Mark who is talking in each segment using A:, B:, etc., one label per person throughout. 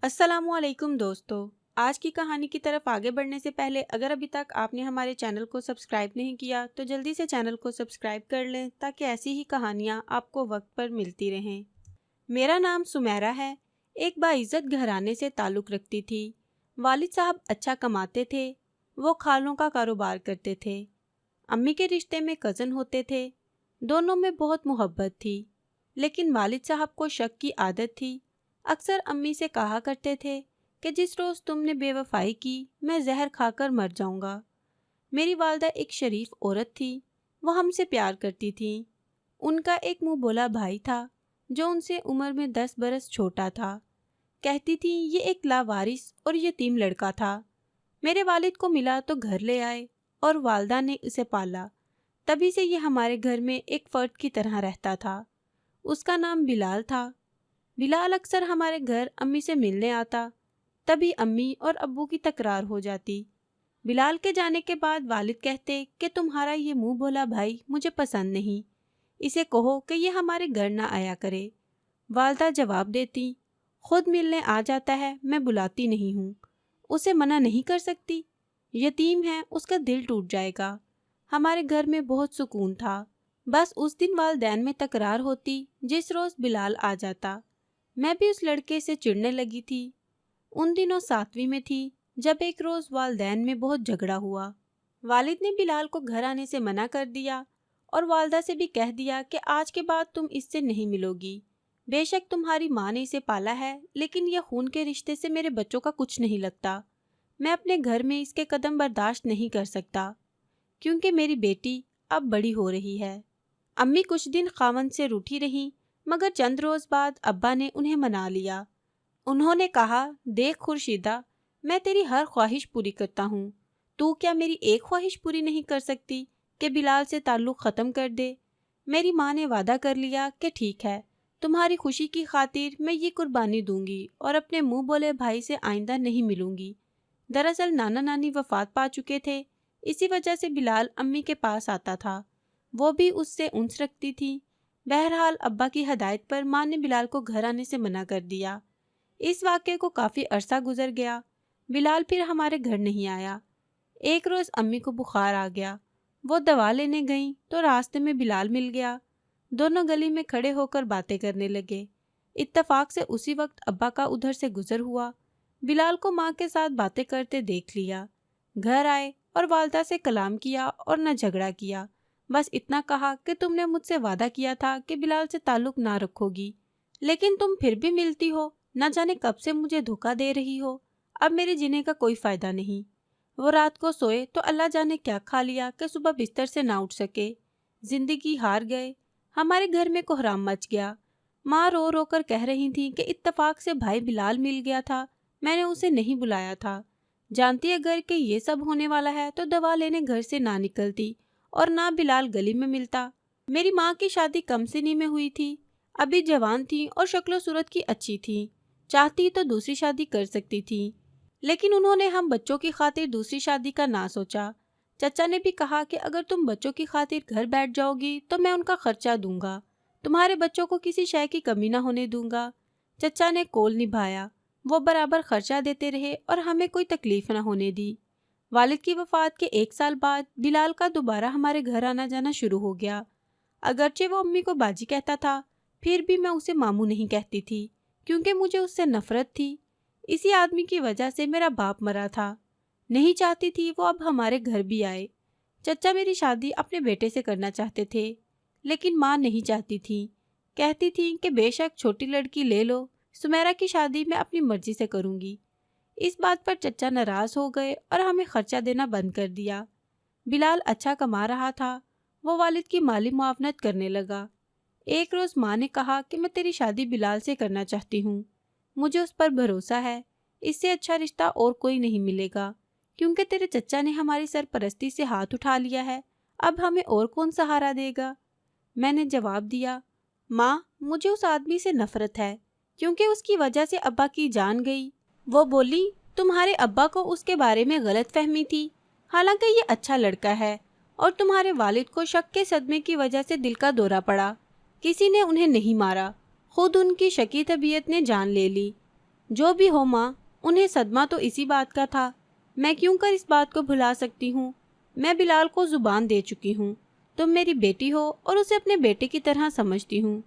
A: अस्सलामु अलैकुम दोस्तों। आज की कहानी की तरफ आगे बढ़ने से पहले अगर अभी तक आपने हमारे चैनल को सब्सक्राइब नहीं किया तो जल्दी से चैनल को सब्सक्राइब कर लें ताकि ऐसी ही कहानियाँ आपको वक्त पर मिलती रहें। मेरा नाम सुमेरा है। एक बाइज्जत घराने से ताल्लुक़ रखती थी। वालिद साहब अच्छा कमाते थे। वो खालों का कारोबार करते थे। अम्मी के रिश्ते में कज़न होते थे। दोनों में बहुत मोहब्बत थी, लेकिन वालिद साहब को शक की आदत थी। अक्सर अम्मी से कहा करते थे कि जिस रोज़ तुमने बेवफाई की मैं जहर खाकर मर जाऊंगा। मेरी वालदा एक शरीफ औरत थी। वो हमसे प्यार करती थी। उनका एक मुंह बोला भाई था जो उनसे उम्र में 10 बरस छोटा था। कहती थी ये एक लावारिस और यतीम लड़का था। मेरे वालिद को मिला तो घर ले आए और वालदा ने उसे पाला। तभी से ये हमारे घर में एक फ़र्द की तरह रहता था। उसका नाम बिलाल था। बिलाल अक्सर हमारे घर अम्मी से मिलने आता। तभी अम्मी और अब्बू की तकरार हो जाती। बिलाल के जाने के बाद वालिद कहते कि तुम्हारा ये मुंह बोला भाई मुझे पसंद नहीं, इसे कहो कि ये हमारे घर ना आया करे। वालदा जवाब देती, खुद मिलने आ जाता है, मैं बुलाती नहीं हूँ, उसे मना नहीं कर सकती, यतीम है, उसका दिल टूट जाएगा। हमारे घर में बहुत सुकून था। बस उस दिन वालदैन में तकरार होती जिस रोज़ बिलाल आ जाता। मैं भी उस लड़के से चिढ़ने लगी थी। उन दिनों 7वीं में थी जब एक रोज़ वालदैन में बहुत झगड़ा हुआ। वालिद ने बिलाल को घर आने से मना कर दिया और वालदा से भी कह दिया कि आज के बाद तुम इससे नहीं मिलोगी। बेशक तुम्हारी माँ ने इसे पाला है, लेकिन यह खून के रिश्ते से मेरे बच्चों का कुछ नहीं लगता। मैं अपने घर में इसके कदम बर्दाश्त नहीं कर सकता, क्योंकि मेरी बेटी अब बड़ी हो रही है। अम्मी कुछ दिन खामन से रूठी रहीं, मगर चंद रोज़ बाद अब्बा ने उन्हें मना लिया। उन्होंने कहा, देख खुर्शीदा, मैं तेरी हर ख्वाहिश पूरी करता हूँ, तू क्या मेरी एक ख्वाहिश पूरी नहीं कर सकती कि बिलाल से ताल्लुक़ ख़त्म कर दे। मेरी माँ ने वादा कर लिया कि ठीक है, तुम्हारी खुशी की खातिर मैं ये कुर्बानी दूंगी और अपने मुंह बोले भाई से आइंदा नहीं मिलूंगी। दरअसल नाना नानी वफात पा चुके थे, इसी वजह से बिलाल अम्मी के पास आता था। वो भी उससे उन्स रखती थी। बहरहाल अब्बा की हदायत पर माँ ने बिलाल को घर आने से मना कर दिया। इस वाक़े को काफ़ी अरसा गुजर गया। बिलाल फिर हमारे घर नहीं आया। एक रोज़ अम्मी को बुखार आ गया। वो दवा लेने गईं तो रास्ते में बिलाल मिल गया। दोनों गली में खड़े होकर बातें करने लगे। इत्तफाक से उसी वक्त अब्बा का उधर से गुजर हुआ। बिलाल को माँ के साथ बातें करते देख लिया। घर आए और वालदा से कलाम किया और न झगड़ा किया। बस इतना कहा कि तुमने मुझसे वादा किया था कि बिलाल से ताल्लुक़ ना रखोगी, लेकिन तुम फिर भी मिलती हो। न जाने कब से मुझे धोखा दे रही हो। अब मेरे जीने का कोई फ़ायदा नहीं। वो रात को सोए तो अल्लाह जाने क्या खा लिया कि सुबह बिस्तर से ना उठ सके। ज़िंदगी हार गए। हमारे घर में कोहराम मच गया। माँ रो रो कर कह रही थी कि इत्तफाक से भाई बिलाल मिल गया था, मैंने उसे नहीं बुलाया था। जानती अगर कि ये सब होने वाला है तो दवा लेने घर से ना निकलती और ना बिलाल गली में मिलता। मेरी माँ की शादी कम सिनी में हुई थी। अभी जवान थी और शक्लो सूरत की अच्छी थी। चाहती तो दूसरी शादी कर सकती थी, लेकिन उन्होंने हम बच्चों की खातिर दूसरी शादी का ना सोचा। चचा ने भी कहा कि अगर तुम बच्चों की खातिर घर बैठ जाओगी तो मैं उनका खर्चा दूंगा, तुम्हारे बच्चों को किसी शय की कमी ना होने दूंगा। चचा ने कौल निभाया। वो बराबर खर्चा देते रहे और हमें कोई तकलीफ ना होने दी। वालिद की वफ़ात के 1 साल बाद बिलाल का दोबारा हमारे घर आना जाना शुरू हो गया। अगरचे वो अम्मी को बाजी कहता था, फिर भी मैं उसे मामू नहीं कहती थी, क्योंकि मुझे उससे नफ़रत थी। इसी आदमी की वजह से मेरा बाप मरा था। नहीं चाहती थी वो अब हमारे घर भी आए। चचा मेरी शादी अपने बेटे से करना चाहते थे, लेकिन माँ नहीं चाहती थी। कहती थी कि बेशक छोटी लड़की ले लो, सुमेरा की शादी मैं अपनी मर्जी से करूँगी। इस बात पर चचा नाराज़ हो गए और हमें खर्चा देना बंद कर दिया। बिलाल अच्छा कमा रहा था। वो वालिद की माली मुआवनत करने लगा। एक रोज़ माँ ने कहा कि मैं तेरी शादी बिलाल से करना चाहती हूँ। मुझे उस पर भरोसा है, इससे अच्छा रिश्ता और कोई नहीं मिलेगा, क्योंकि तेरे चचा ने हमारी सरपरस्ती से हाथ उठा लिया है। अब हमें और कौन सहारा देगा। मैंने जवाब दिया, माँ मुझे उस आदमी से नफ़रत है, क्योंकि उसकी वजह से अब्बा की जान गई। वो बोली, तुम्हारे अब्बा को उसके बारे में गलत फहमी थी, हालांकि ये अच्छा लड़का है, और तुम्हारे वालिद को शक के सदमे की वजह से दिल का दौरा पड़ा। किसी ने उन्हें नहीं मारा, खुद उनकी शकी तबीयत ने जान ले ली। जो भी हो माँ, उन्हें सदमा तो इसी बात का था। मैं क्यों कर इस बात को भुला सकती हूँ। मैं बिलाल को जुबान दे चुकी हूँ। तुम मेरी बेटी हो और उसे अपने बेटे की तरह समझती हूँ।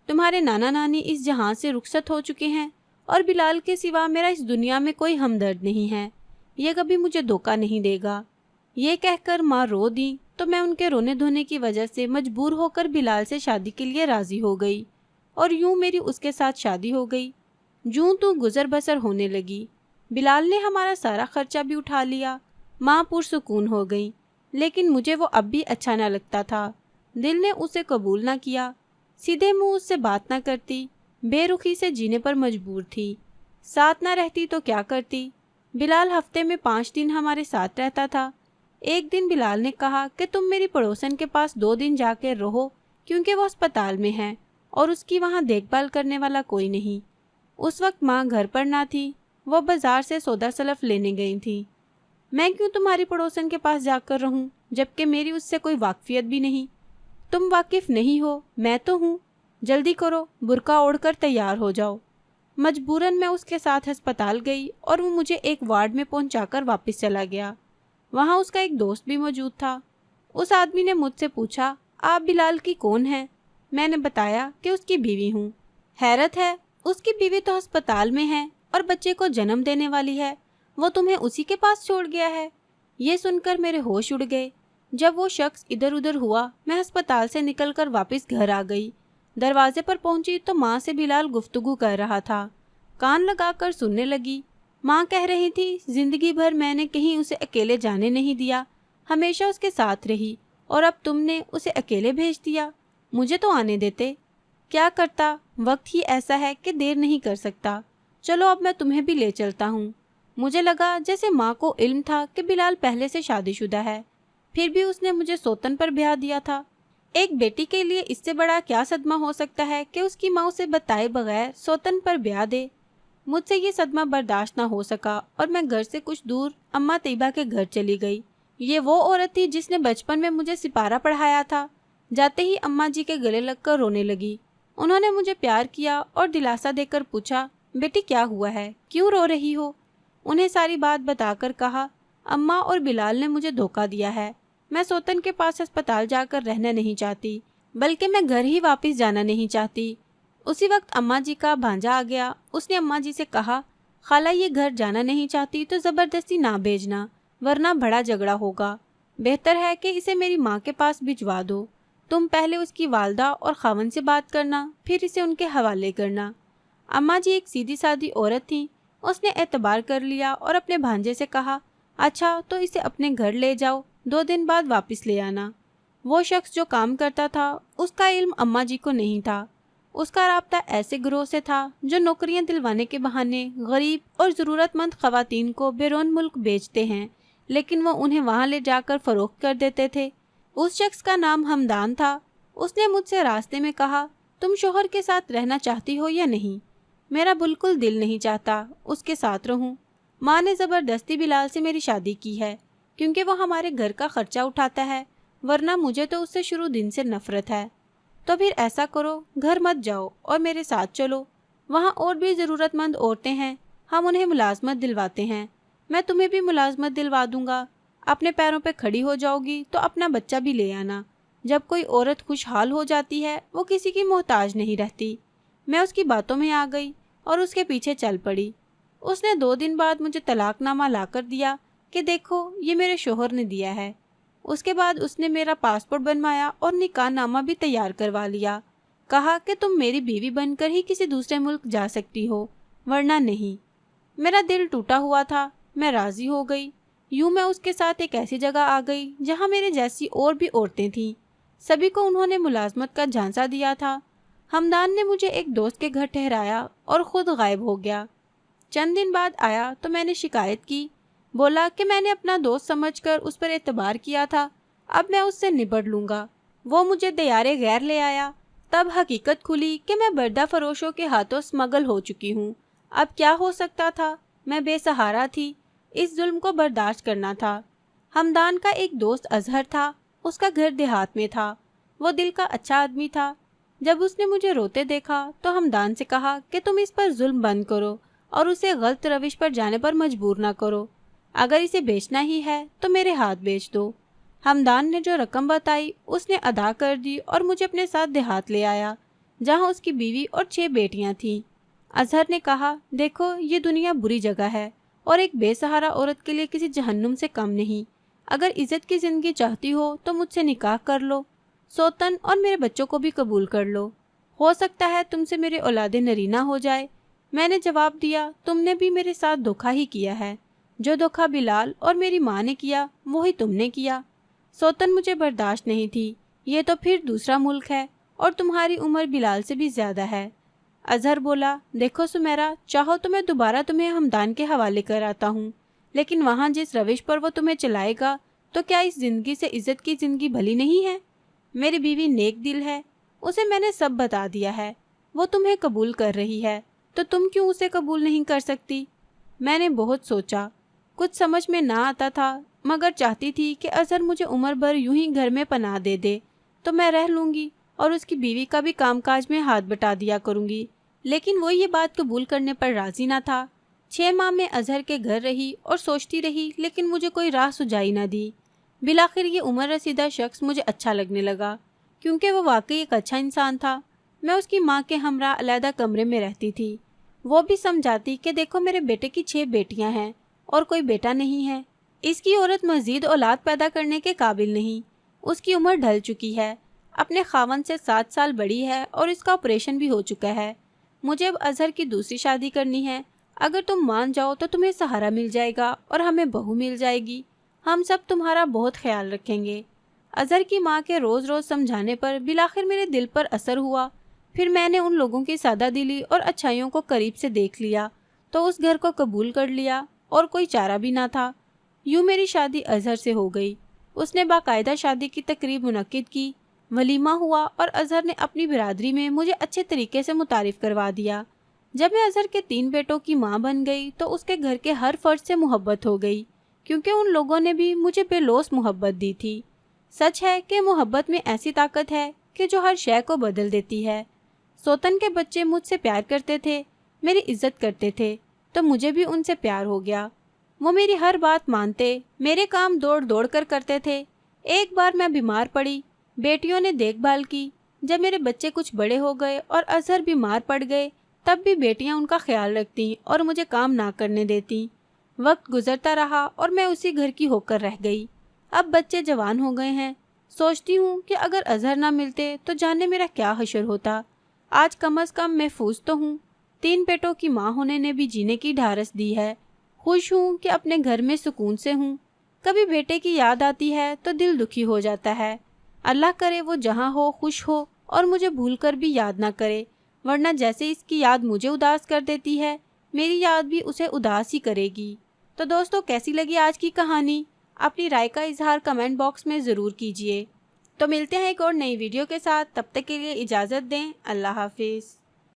A: तुम्हारे नाना नानी इस जहां से रुखसत हो चुके हैं और बिलाल के सिवा मेरा इस दुनिया में कोई हमदर्द नहीं है। ये कभी मुझे धोखा नहीं देगा। ये कहकर माँ रो दी तो मैं उनके रोने धोने की वजह से मजबूर होकर बिलाल से शादी के लिए राजी हो गई और यूं मेरी उसके साथ शादी हो गई। जूं तू गुजर बसर होने लगी। बिलाल ने हमारा सारा खर्चा भी उठा लिया। माँ पुरसुकून हो गई, लेकिन मुझे वो अब भी अच्छा ना लगता था। दिल ने उसे कबूल ना किया। सीधे मुंह उससे बात ना करती, बेरुखी से जीने पर मजबूर थी। साथ ना रहती तो क्या करती। बिलाल हफ्ते में 5 दिन हमारे साथ रहता था। एक दिन बिलाल ने कहा कि तुम मेरी पड़ोसन के पास 2 दिन जाकर रहो, क्योंकि वो अस्पताल में है और उसकी वहाँ देखभाल करने वाला कोई नहीं। उस वक्त माँ घर पर ना थी, वो बाजार से सौदा सलफ लेने गई थी। मैं क्यों तुम्हारी पड़ोसन के पास जाकर रहूं, जबकि मेरी उससे कोई वाकफियत भी नहीं। तुम वाकिफ नहीं हो, मैं तो हूँ। जल्दी करो, बुर्का ओढ़कर तैयार हो जाओ। मजबूरन मैं उसके साथ अस्पताल गई और वो मुझे एक वार्ड में पहुंचाकर वापस चला गया। वहाँ उसका एक दोस्त भी मौजूद था। उस आदमी ने मुझसे पूछा, आप बिलाल की कौन हैं? मैंने बताया कि उसकी बीवी हूँ। हैरत है, उसकी बीवी तो अस्पताल में है और बच्चे को जन्म देने वाली है। वो तुम्हें उसी के पास छोड़ गया है। ये सुनकर मेरे होश उड़ गए। जब वो शख्स इधर उधर हुआ, मैं अस्पताल से निकलकर वापस घर आ गई। दरवाजे पर पहुंची तो माँ से बिलाल गुफ्तगू कर रहा था। कान लगाकर सुनने लगी। माँ कह रही थी, जिंदगी भर मैंने कहीं उसे अकेले जाने नहीं दिया, हमेशा उसके साथ रही, और अब तुमने उसे अकेले भेज दिया। मुझे तो आने देते। क्या करता, वक्त ही ऐसा है कि देर नहीं कर सकता। चलो अब मैं तुम्हें भी ले चलता हूँ। मुझे लगा जैसे माँ को इल्म था कि बिलाल पहले से शादीशुदा है, फिर भी उसने मुझे सौतन पर ब्याह दिया था। एक बेटी के लिए इससे बड़ा क्या सदमा हो सकता है कि उसकी माँ उसे बताए बगैर सौतन पर ब्याह दे। मुझसे ये सदमा बर्दाश्त ना हो सका और मैं घर से कुछ दूर अम्मा तैयबा के घर चली गई। ये वो औरत थी जिसने बचपन में मुझे सिपारा पढ़ाया था। जाते ही अम्मा जी के गले लगकर रोने लगी। उन्होंने मुझे प्यार किया और दिलासा देकर पूछा, बेटी क्या हुआ है, क्यों रो रही हो? उन्हें सारी बात बताकर कहा, अम्मा और बिलाल ने मुझे धोखा दिया है। मैं सौतन के पास अस्पताल जाकर रहना नहीं चाहती, बल्कि मैं घर ही वापस जाना नहीं चाहती। उसी वक्त अम्मा जी का भांजा आ गया। उसने अम्मा जी से कहा, खाला ये घर जाना नहीं चाहती तो ज़बरदस्ती ना भेजना, वरना बड़ा झगड़ा होगा। बेहतर है कि इसे मेरी माँ के पास भिजवा दो। तुम पहले उसकी वालदा और खावन से बात करना, फिर इसे उनके हवाले करना। अम्मा जी एक सीधी सादी औरत थी। उसने एतबार कर लिया और अपने भांजे से कहा, अच्छा तो इसे अपने घर ले जाओ, 2 दिन बाद वापस ले आना। वो शख्स जो काम करता था, उसका इल्म अम्मा जी को नहीं था। उसका राब्ता ऐसे गिरोह से था जो नौकरियां दिलवाने के बहाने गरीब और ज़रूरतमंद ख़वातीन को बैरून मुल्क बेचते हैं, लेकिन वो उन्हें वहाँ ले जाकर फ़रोख्त कर देते थे। उस शख्स का नाम हमदान था। उसने मुझसे रास्ते में कहा, तुम शोहर के साथ रहना चाहती हो या नहीं? मेरा बिल्कुल दिल नहीं चाहता उसके साथ रहूं। माँ ने ज़बरदस्ती बिलाल से मेरी शादी की है, क्योंकि वो हमारे घर का खर्चा उठाता है, वरना मुझे तो उससे शुरू दिन से नफरत है। तो फिर ऐसा करो, घर मत जाओ और मेरे साथ चलो। वहाँ और भी ज़रूरतमंद औरतें हैं, हम उन्हें मुलाजमत दिलवाते हैं। मैं तुम्हें भी मुलाजमत दिलवा दूंगा। अपने पैरों पे खड़ी हो जाओगी तो अपना बच्चा भी ले आना। जब कोई औरत खुशहाल हो जाती है, वो किसी की मोहताज नहीं रहती। मैं उसकी बातों में आ गई और उसके पीछे चल पड़ी। उसने 2 दिन बाद मुझे तलाकनामा ला कर दिया कि देखो ये मेरे शोहर ने दिया है। उसके बाद उसने मेरा पासपोर्ट बनवाया और निकाह नामा भी तैयार करवा लिया। कहा कि तुम मेरी बीवी बनकर ही किसी दूसरे मुल्क जा सकती हो, वरना नहीं। मेरा दिल टूटा हुआ था। मैं राज़ी हो गई। यूं मैं उसके साथ एक ऐसी जगह आ गई जहां मेरे जैसी और भी औरतें थीं। सभी को उन्होंने मुलाजमत का झांसा दिया था। हमदान ने मुझे एक दोस्त के घर ठहराया और ख़ुद गायब हो गया। चंद दिन बाद आया तो मैंने शिकायत की। बोला कि मैंने अपना दोस्त समझकर उस पर एतबार किया था, अब मैं उससे निबट लूँगा। वो मुझे दियारे गैर ले आया। तब हकीकत खुली कि मैं बर्दा फरोशों के हाथों स्मगल हो चुकी हूँ। अब क्या हो सकता था, मैं बेसहारा थी। इस जुल्म को बर्दाश्त करना था। हमदान का एक दोस्त अजहर था, उसका घर देहात में था। वो दिल का अच्छा आदमी था। जब उसने मुझे रोते देखा तो हमदान से कहा कि तुम इस पर जुल्म बंद करो और उसे गलत रविश पर जाने पर मजबूर ना करो। अगर इसे बेचना ही है तो मेरे हाथ बेच दो। हमदान ने जो रकम बताई उसने अदा कर दी और मुझे अपने साथ देहात ले आया, जहाँ उसकी बीवी और 6 बेटियां थीं। अजहर ने कहा, देखो ये दुनिया बुरी जगह है और एक बेसहारा औरत के लिए किसी जहन्नुम से कम नहीं। अगर इज्जत की ज़िंदगी चाहती हो तो मुझसे निकाह कर लो, सौतन और मेरे बच्चों को भी कबूल कर लो। हो सकता है तुमसे मेरे औलाद नरीना हो जाए। मैंने जवाब दिया, तुमने भी मेरे साथ धोखा ही किया है। जो धोखा बिलाल और मेरी माँ ने किया वही तुमने किया। सौतन मुझे बर्दाश्त नहीं थी। ये तो फिर दूसरा मुल्क है और तुम्हारी उम्र बिलाल से भी ज़्यादा है। अजहर बोला, देखो सुमेरा, चाहो तो मैं दोबारा तुम्हें हमदान के हवाले कर आता हूँ, लेकिन वहाँ जिस रविश पर वो तुम्हें चलाएगा तो क्या इस ज़िंदगी से इज़्ज़त की ज़िंदगी भली नहीं है? मेरी बीवी नेक दिल है, उसे मैंने सब बता दिया है। वो तुम्हें कबूल कर रही है तो तुम क्यों उसे कबूल नहीं कर सकती? मैंने बहुत सोचा, कुछ समझ में ना आता था, मगर चाहती थी कि अजहर मुझे उम्र भर यूं ही घर में पनाह दे दे तो मैं रह लूँगी और उसकी बीवी का भी कामकाज में हाथ बटा दिया करूँगी। लेकिन वो ये बात कबूल करने पर राज़ी ना था। 6 माह में अजहर के घर रही और सोचती रही, लेकिन मुझे कोई राह सुझाई ना दी। बिलाखिर ये उम्र रसीदा शख्स मुझे अच्छा लगने लगा, क्योंकि वो वाकई एक अच्छा इंसान था। मैं उसकी माँ के हमरा अलहदा कमरे में रहती थी। वो भी समझाती कि देखो मेरे बेटे की 6 बेटियां हैं और कोई बेटा नहीं है। इसकी औरत मज़ीद औलाद पैदा करने के काबिल नहीं। उसकी उम्र ढल चुकी है, अपने खावन से 7 साल बड़ी है और इसका ऑपरेशन भी हो चुका है। मुझे अब अजहर की दूसरी शादी करनी है। अगर तुम मान जाओ तो तुम्हें सहारा मिल जाएगा और हमें बहू मिल जाएगी। हम सब तुम्हारा बहुत ख्याल रखेंगे। अजहर की माँ के रोज़ रोज़ समझाने पर बिलाखिर मेरे दिल पर असर हुआ। फिर मैंने उन लोगों की सादा दिली और अच्छाइयों को करीब से देख लिया तो उस घर को कबूल कर लिया और कोई चारा भी ना था। यूँ मेरी शादी अजहर से हो गई। उसने बाकायदा शादी की तकरीब मुनक्किद की, वलीमा हुआ और अजहर ने अपनी बिरादरी में मुझे अच्छे तरीके से मुतारिफ़ करवा दिया। जब मैं अजहर के 3 बेटों की माँ बन गई तो उसके घर के हर फर्द से मोहब्बत हो गई, क्योंकि उन लोगों ने भी मुझे बेलौस मोहब्बत दी थी। सच है कि मोहब्बत में ऐसी ताकत है कि जो हर शय को बदल देती है। सौतन के बच्चे मुझसे प्यार करते थे, मेरी इज्जत करते थे, तो मुझे भी उनसे प्यार हो गया। वो मेरी हर बात मानते, मेरे काम दौड़ दौड़ कर करते थे। एक बार मैं बीमार पड़ी, बेटियों ने देखभाल की। जब मेरे बच्चे कुछ बड़े हो गए और अजहर बीमार पड़ गए, तब भी बेटियां उनका ख्याल रखती और मुझे काम ना करने देती। वक्त गुजरता रहा और मैं उसी घर की होकर रह गई। अब बच्चे जवान हो गए हैं। सोचती हूँ कि अगर अजहर ना मिलते तो जाने मेरा क्या हशर होता। आज कम से कम महफूज तो हूँ। 3 बेटों की माँ होने ने भी जीने की ढारस दी है। खुश हूँ कि अपने घर में सुकून से हूँ। कभी बेटे की याद आती है तो दिल दुखी हो जाता है। अल्लाह करे वो जहाँ हो खुश हो और मुझे भूल कर भी याद ना करे, वरना जैसे इसकी याद मुझे उदास कर देती है, मेरी याद भी उसे उदास ही करेगी। तो दोस्तों, कैसी लगी आज की कहानी? अपनी राय का इजहार कमेंट बॉक्स में ज़रूर कीजिए। तो मिलते हैं एक और नई वीडियो के साथ, तब तक के लिए इजाज़त दें। अल्लाह हाफिज़।